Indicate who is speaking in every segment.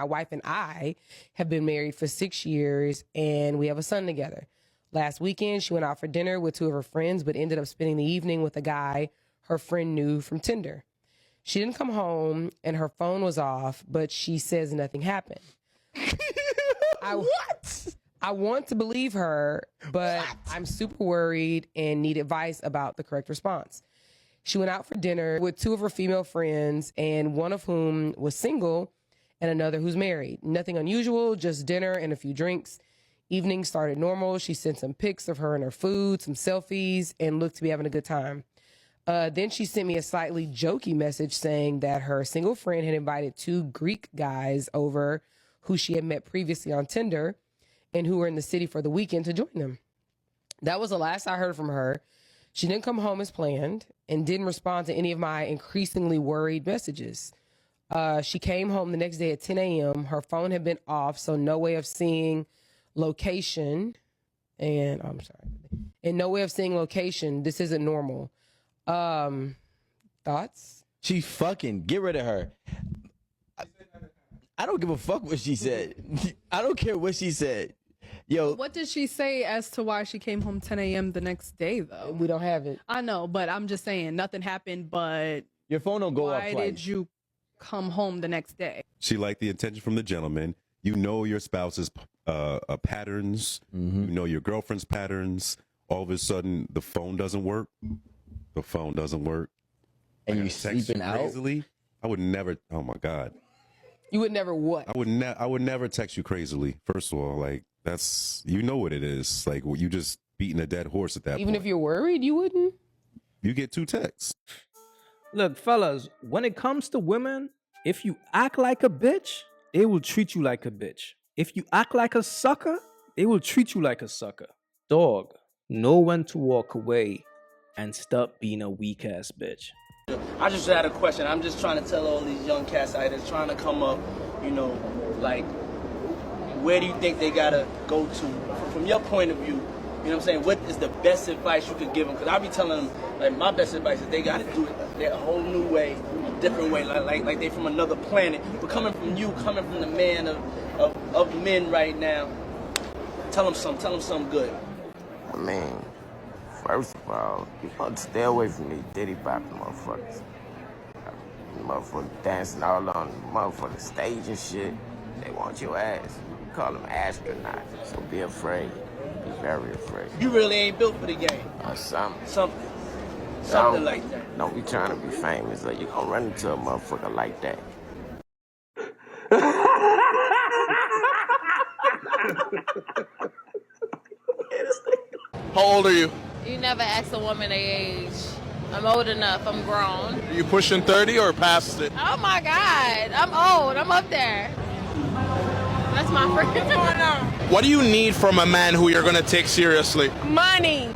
Speaker 1: wife and I have been married for 6 years, and we have a son together. Last weekend, she went out for dinner with 2 of her friends, but ended up spending the evening with a guy her friend knew from Tinder. She didn't come home, and her phone was off, but she says nothing happened.
Speaker 2: What?
Speaker 1: I want to believe her, but I'm super worried and need advice about the correct response. She went out for dinner with 2 of her female friends, and one of whom was single and another who's married. Nothing unusual, just dinner and a few drinks. Evening started normal. She sent some pics of her and her food, some selfies, and looked to be having a good time. Then she sent me a slightly jokey message saying that her single friend had invited 2 Greek guys over who she had met previously on Tinder and who were in the city for the weekend to join them. That was the last I heard from her. She didn't come home as planned and didn't respond to any of my increasingly worried messages. She came home the next day at 10 a.m. Her phone had been off, so no way of seeing location. And no way of seeing location. This isn't normal. Thoughts?
Speaker 2: She fucking get rid of her. I don't give a fuck what she said. I don't care what she said. Yo,
Speaker 3: What did she say as to why she came home 10 a.m. the next day, though?
Speaker 1: We don't have it.
Speaker 3: I know, but I'm just saying nothing happened, but
Speaker 2: your phone don't go off
Speaker 3: why
Speaker 2: twice.
Speaker 3: did you come home the next day?
Speaker 4: She liked the attention from the gentleman. You know your spouse's patterns. You know your girlfriend's patterns. All of a sudden, the phone doesn't work. The phone doesn't work.
Speaker 2: And you
Speaker 4: text
Speaker 2: sleeping out?
Speaker 4: crazily? I would never. Oh my God.
Speaker 1: You would never what?
Speaker 4: I would never text you crazily. First of all, like that's you know what it is. Like you just beating a dead horse at that point.
Speaker 1: Even if you're worried, you wouldn't?
Speaker 4: You get 2 texts.
Speaker 5: Look, fellas, when it comes to women, if you act like a bitch, they will treat you like a bitch. If you act like a sucker, they will treat you like a sucker. Dog, know when to walk away and stop being a weak ass bitch.
Speaker 6: I just had a question. I'm just trying to tell all these young cats out there trying to come up, like, where do you think they gotta go to? From your point of view, you know what I'm saying? What is the best advice you could give them? Because I be telling them, like, my best advice is they gotta do it their whole new way, different way, like they from another planet. But coming from you, coming from the man of men right now, tell them something good.
Speaker 7: I mean, first of all, you want to stay away from these diddy bop motherfuckers. Motherfuckers dancing all on the motherfucking stage and shit. They want your ass. You call them astronauts. So be afraid. Be very afraid.
Speaker 6: You really ain't built for the game.
Speaker 7: Or something.
Speaker 6: Something like that.
Speaker 7: Don't be trying to be famous or you gonna run into a motherfucker like that.
Speaker 8: How old are you?
Speaker 9: You never ask a woman their age. I'm old enough. I'm grown.
Speaker 8: Are you pushing 30 or past it?
Speaker 9: Oh my God. I'm old. I'm up there. That's my friend. What's going on?
Speaker 8: What do you need from a man who you're going to take seriously?
Speaker 10: Money.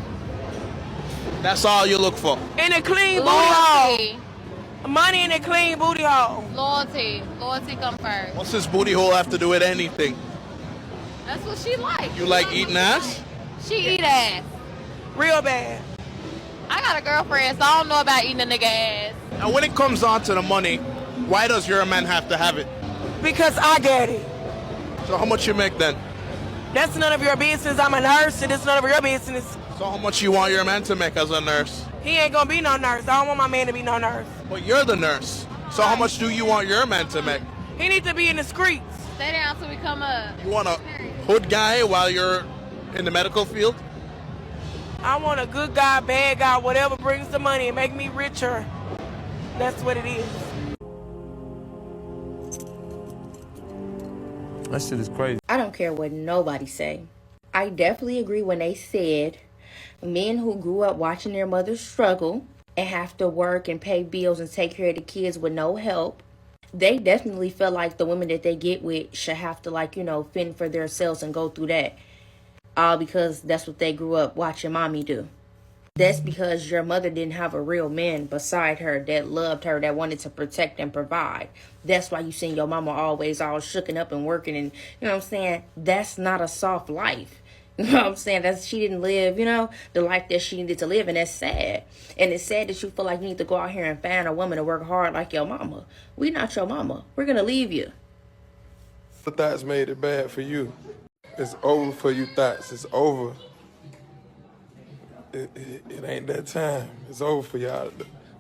Speaker 8: That's all you look for?
Speaker 10: And a clean booty
Speaker 9: Loyalty.
Speaker 10: hole. Money in a clean booty hole.
Speaker 9: Loyalty. Loyalty come first.
Speaker 8: What's this booty hole have to do with anything?
Speaker 9: That's what she like.
Speaker 8: You like eating ass?
Speaker 9: She eat ass.
Speaker 10: Real bad.
Speaker 9: I got a girlfriend, so I don't know about eating a nigga ass.
Speaker 8: And when it comes down to the money, why does your man have to have it?
Speaker 10: Because I get it.
Speaker 8: So how much you make then?
Speaker 10: That's none of your business. I'm a nurse, and it's none of your business.
Speaker 8: So how much you want your man to make as a nurse?
Speaker 10: He ain't gonna be no nurse. I don't want my man to be no nurse.
Speaker 8: But you're the nurse. So how much do you want your man to make?
Speaker 10: He needs to be in the streets.
Speaker 9: Stay down till we come up.
Speaker 8: You want a hood guy while you're in the medical field?
Speaker 10: I want a good guy, bad guy, whatever brings the money and make me richer. That's what it is.
Speaker 11: That shit is crazy.
Speaker 12: I don't care what nobody say. I definitely agree when they said men who grew up watching their mothers struggle and have to work and pay bills and take care of the kids with no help, they definitely feel like the women that they get with should have to, fend for themselves and go through that. All because that's what they grew up watching mommy do. That's because your mother didn't have a real man beside her that loved her, that wanted to protect and provide. That's why you seen your mama always all shooken up and working, and you know what I'm saying? That's not a soft life. You know what I'm saying? She didn't live, the life that she needed to live, and that's sad. And it's sad that you feel like you need to go out here and find a woman to work hard like your mama. We not your mama. We're gonna leave you.
Speaker 11: The thoughts made it bad for you. It's over for you, thoughts. It's over. It ain't that time. It's over for y'all.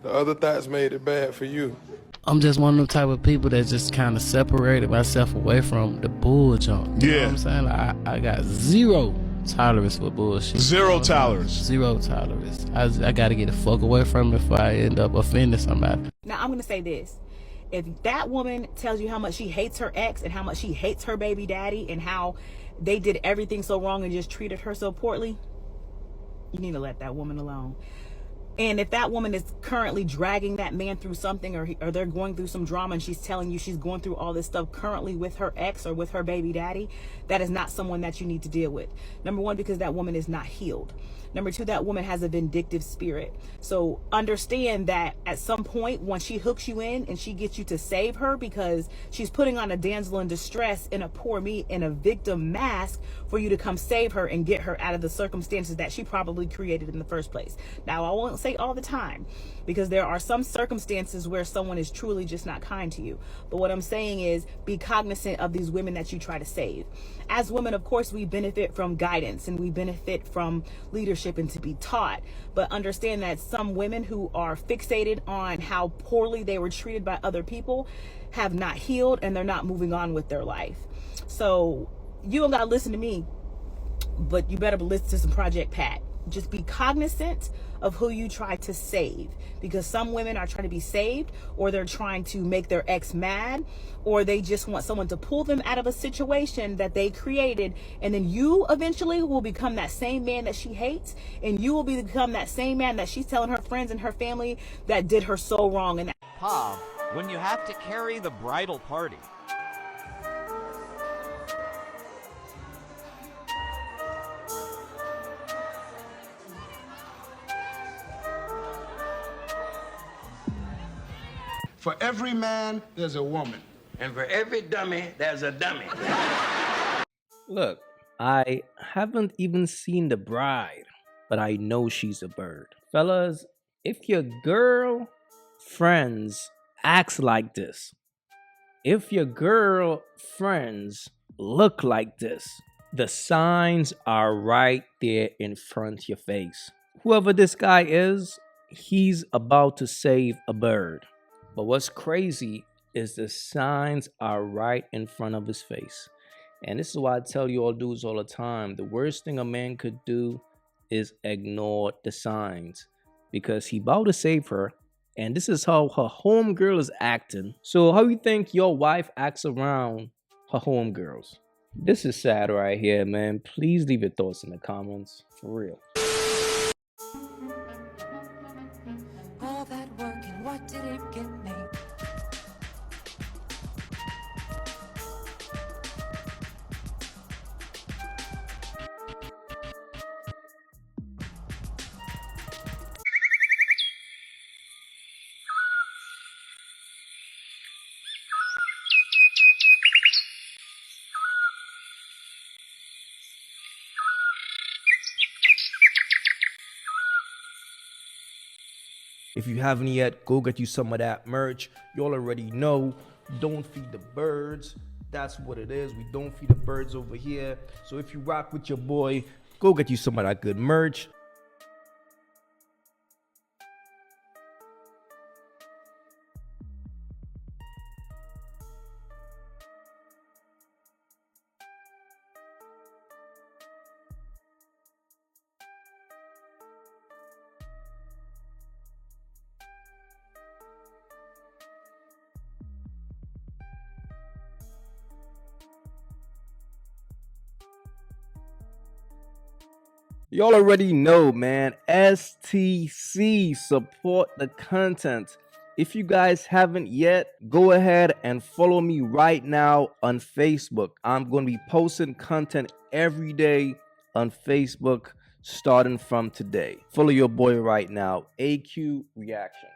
Speaker 11: The other thoughts made it bad for you.
Speaker 13: I'm just one of the type of people that just kind of separated myself away from the bull junk. You know what I'm saying? Like, I got zero tolerance for bullshit.
Speaker 8: Zero tolerance.
Speaker 13: Zero tolerance. I got to get the fuck away from it before I end up offending somebody.
Speaker 14: Now, I'm going to say this. If that woman tells you how much she hates her ex and how much she hates her baby daddy and how they did everything so wrong and just treated her so poorly, you need to let that woman alone. And if that woman is currently dragging that man through something or they're going through some drama and she's telling you she's going through all this stuff currently with her ex or with her baby daddy, that is not someone that you need to deal with. Number one, because that woman is not healed. Number two, that woman has a vindictive spirit. So understand that at some point when she hooks you in and she gets you to save her because she's putting on a damsel in distress in a poor me in a victim mask for you to come save her and get her out of the circumstances that she probably created in the first place. Now, I won't say all the time because there are some circumstances where someone is truly just not kind to you. But what I'm saying is be cognizant of these women that you try to save. As women, of course, we benefit from guidance and we benefit from leadership and to be taught. But understand that some women who are fixated on how poorly they were treated by other people have not healed and they're not moving on with their life. So you don't got to listen to me, but you better listen to some Project Pat. Just be cognizant of who you try to save, because some women are trying to be saved, or they're trying to make their ex mad, or they just want someone to pull them out of a situation that they created, and then you eventually will become that same man that she hates, and you will become that same man that she's telling her friends and her family that did her so wrong. And
Speaker 15: Pa, when you have to carry the bridal party.
Speaker 16: For every man, there's a woman. And for every dummy, there's a dummy.
Speaker 5: Look, I haven't even seen the bride, but I know she's a bird. Fellas, if your girl friends acts like this, if your girl friends look like this, the signs are right there in front of your face. Whoever this guy is, he's about to save a bird. But what's crazy is the signs are right in front of his face. And this is why I tell you all dudes all the time, the worst thing a man could do is ignore the signs, because he about to save her, and this is how her homegirl is acting. So how you think your wife acts around her homegirls? This is sad right here, man. Please leave your thoughts in the comments, for real.
Speaker 17: All that work and what did it get me?
Speaker 5: If you haven't yet, go get you some of that merch. Y'all already know, don't feed the birds. That's what it is. We don't feed the birds over here. So if you rock with your boy, go get you some of that good merch. Y'all already know, man. STC, support the content. If you guys haven't yet, go ahead and follow me right now on Facebook. I'm going to be posting content every day on Facebook starting from today. Follow your boy right now, AyeQ Reactions.